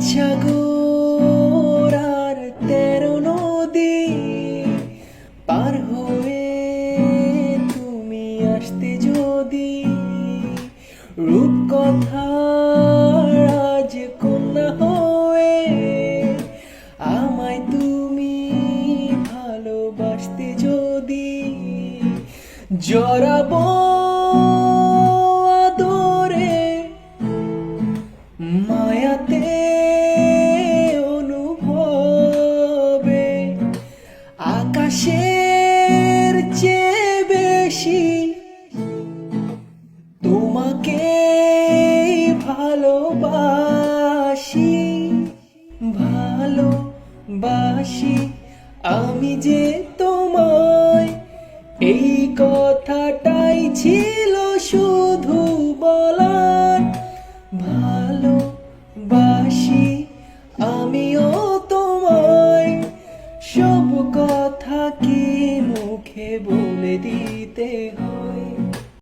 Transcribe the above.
সাগর আর 13 নদী পার হয়ে তুমি আসতে যদি, রূপকথার আজ কন্যা হয়ে আমায় তুমি ভালোবাসতে যদি, জড়াবো আদরে মায়াতে অনুভবে, আকাশের চেয়ে বেশি তোমাকে ভালোবাসি, ভালোবাসি আমি যে তোমায়। এই কথাটাই ছিল শুধু বলার, ভালোবাসি আমিও তোমায়। সব কথা কি মুখে বলে দিতে হয়?